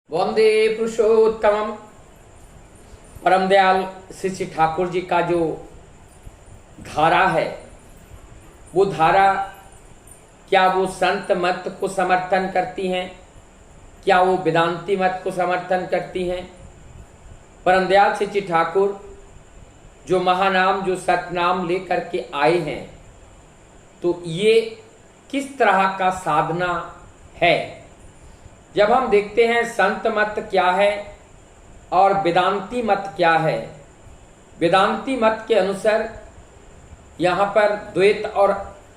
वंदे पुरुषोत्तम। परम दयाल श्री श्री ठाकुर जी का जो धारा है, वो धारा क्या वो संत मत को समर्थन करती हैं, क्या वो वेदांती मत को समर्थन करती हैं? परम दयाल श्री श्री ठाकुर जो महानाम जो सतनाम लेकर के आए हैं, तो ये किस तरह का साधना है? जब हम देखते हैं संत मत क्या है और वेदांती मत क्या है, वेदांती मत के अनुसार यहाँ पर द्वैत और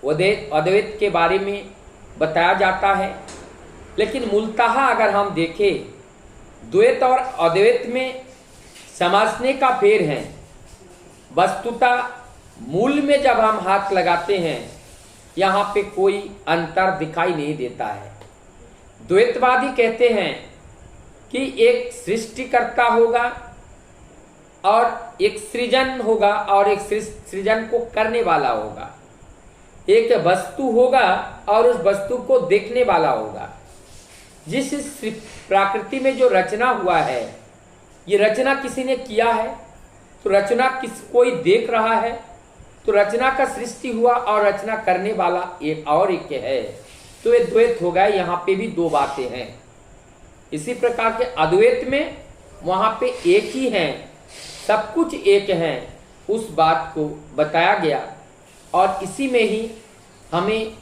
अद्वैत के बारे में बताया जाता है। लेकिन मूलतः अगर हम देखें, द्वैत और अद्वैत में समझने का फेर है। वस्तुतः मूल में जब हम हाथ लगाते हैं, यहाँ पे कोई अंतर दिखाई नहीं देता है। द्वैतवादी कहते हैं कि एक सृष्टिकर्ता होगा और एक सृजन होगा और एक सृजन को करने वाला होगा। एक वस्तु होगा और उस वस्तु को देखने वाला होगा। जिस प्रकृति में जो रचना हुआ है, ये रचना किसी ने किया है, तो रचना कोई देख रहा है, तो रचना का सृष्टि हुआ और रचना करने वाला एक और एक है, तो ये द्वैत हो गया। यहाँ पे भी दो बातें हैं। इसी प्रकार के अद्वैत में वहाँ पे एक ही है, सब कुछ एक है, उस बात को बताया गया। और इसी में ही हमें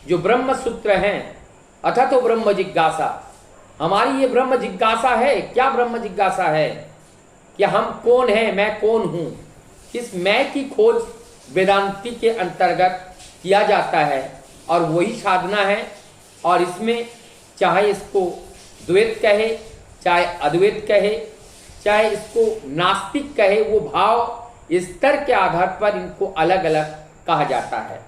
जो ब्रह्म सूत्र हैं, अथा तो ब्रह्म जिज्ञासा, हमारी ये ब्रह्म जिज्ञासा है। क्या ब्रह्म जिज्ञासा है? कि हम कौन हैं, मैं कौन हूँ। इस मैं की खोज वेदांती के अंतर्गत किया जाता है और वही साधना है। और इसमें चाहे इसको द्वैत कहे, चाहे अद्वैत कहे, चाहे इसको नास्तिक कहे, वो भाव स्तर के आधार पर इनको अलग अलग कहा जाता है।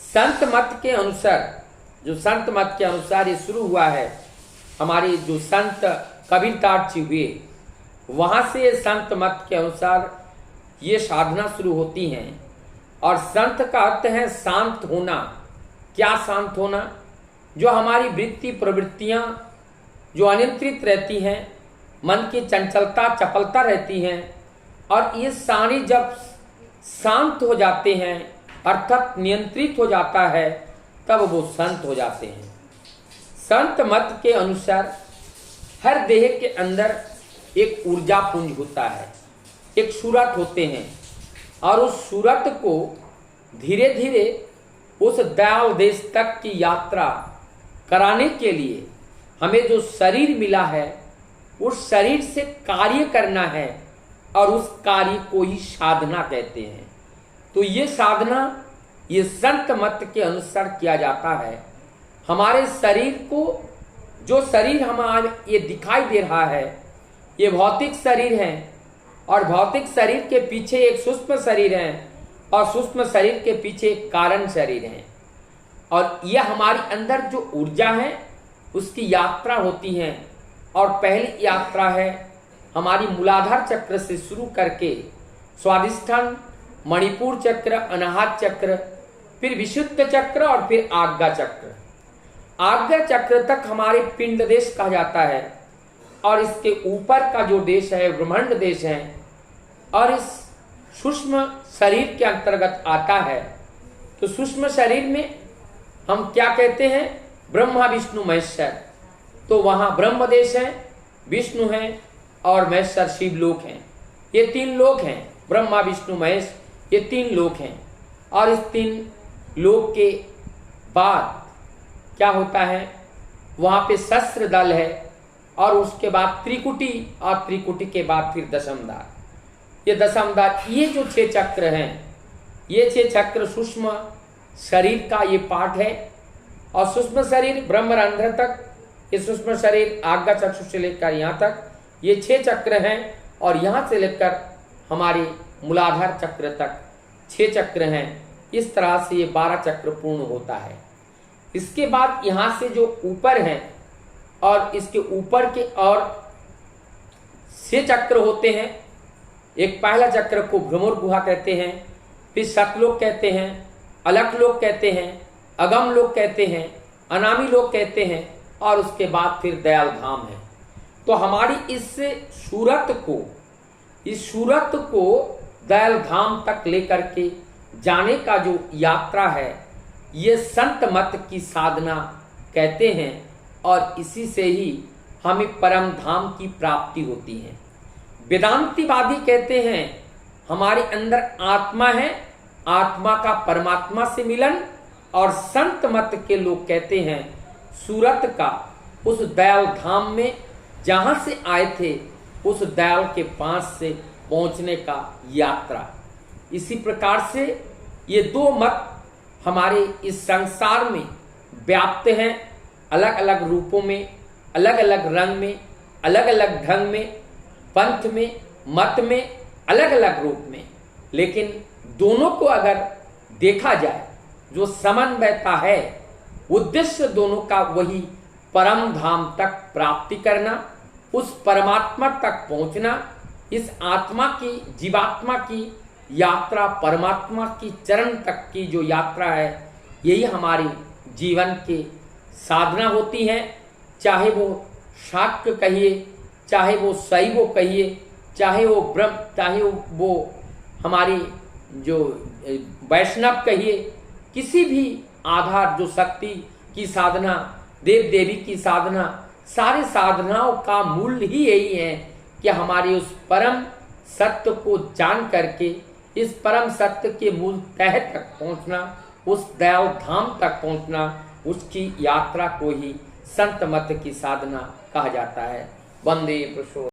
संत मत के अनुसार, जो संत मत के अनुसार ये शुरू हुआ है, हमारे जो संत कबीरदास जी हुए, वहाँ से संत मत के अनुसार ये साधना शुरू होती हैं। और संत का अर्थ है शांत होना। क्या शांत होना? जो हमारी वृत्ति प्रवृत्तियां जो अनियंत्रित रहती हैं, मन की चंचलता चपलता रहती हैं, और ये सारी जब शांत हो जाते हैं, अर्थात नियंत्रित हो जाता है, तब वो संत हो जाते हैं। संत मत के अनुसार हर देह के अंदर एक ऊर्जा पुंज होता है, एक सूरत होते हैं, और उस सूरत को धीरे धीरे उस दयाल देश तक की यात्रा कराने के लिए हमें जो शरीर मिला है, उस शरीर से कार्य करना है, और उस कार्य को ही साधना कहते हैं। तो ये साधना ये संत मत के अनुसार किया जाता है। हमारे शरीर को, जो शरीर हमारे ये दिखाई दे रहा है, ये भौतिक शरीर है, और भौतिक शरीर के पीछे एक सूक्ष्म शरीर है, और सूक्ष्म शरीर के पीछे एक कारण शरीर है। और यह हमारे अंदर जो ऊर्जा है, उसकी यात्रा होती है। और पहली यात्रा है हमारी मूलाधार चक्र से शुरू करके स्वादिष्ठान, मणिपुर चक्र, अनाहत चक्र, फिर विशुद्ध चक्र, और फिर आज्ञा चक्र। आज्ञा चक्र तक हमारे पिंड देश कहा जाता है। और इसके ऊपर का जो देश है ब्रह्मांड देश है, और इस सूक्ष्म शरीर के अंतर्गत आता है। तो सूक्ष्म शरीर में हम क्या कहते हैं? ब्रह्मा विष्णु महेश्वर। तो वहाँ ब्रह्म देश है, विष्णु है, और महेश्वर शिव लोक हैं। ये तीन लोक हैं, ब्रह्मा विष्णु महेश, ये तीन लोक हैं। और इस तीन लोक के बाद क्या होता है? वहाँ पे सहस्त्र दल है, और उसके बाद त्रिकुटी, और त्रिकुटी के बाद फिर दशमदार। ये दशमदार, ये जो 6 चक्र हैं, ये 6 चक्र सूक्ष्म शरीर का ये पार्ट है। और सूक्ष्म शरीर ब्रह्मरंध्र तक, ये सूक्ष्म शरीर आज्ञा चक्षु से लेकर यहाँ तक ये 6 चक्र हैं। और यहाँ से लेकर हमारे मूलाधार चक्र तक 6 चक्र हैं। इस तरह से ये 12 चक्र पूर्ण होता है। इसके बाद यहाँ से जो ऊपर हैं, और इसके ऊपर के और 6 चक्र होते हैं। एक पहला चक्र को भ्रमर गुहा कहते हैं, फिर सतलोक कहते हैं, अलख लोक कहते हैं, अगम लोक कहते हैं, अनामी लोक कहते हैं, और उसके बाद फिर दयाल धाम है। तो हमारी इस सूरत को दयाल धाम तक लेकर के जाने का जो यात्रा है, ये संत मत की साधना कहते हैं और इसी से ही हमें परम धाम की प्राप्ति होती है। वेदांतीवादी कहते हैं हमारे अंदर आत्मा है, आत्मा का परमात्मा से मिलन, और संत मत के लोग कहते हैं सूरत का उस दयाल धाम में जहाँ से आए थे उस दयाल के पास से पहुँचने का यात्रा। इसी प्रकार से ये दो मत हमारे इस संसार में व्याप्त हैं, अलग अलग रूपों में, अलग अलग रंग में, अलग अलग ढंग में, पंथ में, मत में, अलग अलग रूप में। लेकिन दोनों को अगर देखा जाए, जो समन्वयता है, उद्देश्य दोनों का वही परम धाम तक प्राप्ति करना, उस परमात्मा तक पहुंचना, इस आत्मा की, जीवात्मा की यात्रा, परमात्मा की चरण तक की जो यात्रा है, यही हमारी जीवन की साधना होती है। चाहे वो शाक्य कहिए, चाहे वो शैव कहिए, चाहे वो ब्रह्म, चाहे वो हमारी जो वैष्णव कहिए, किसी भी आधार, जो शक्ति की साधना, देव देवी की साधना, सारी साधनाओं का मूल ही यही है कि हमारे उस परम सत्य को जान करके इस परम सत्य के मूल तह तक पहुंचना, उस दयाल धाम तक पहुंचना, उसकी यात्रा को ही संत मत की साधना कहा जाता है। वंदे पुरुषोत्तम।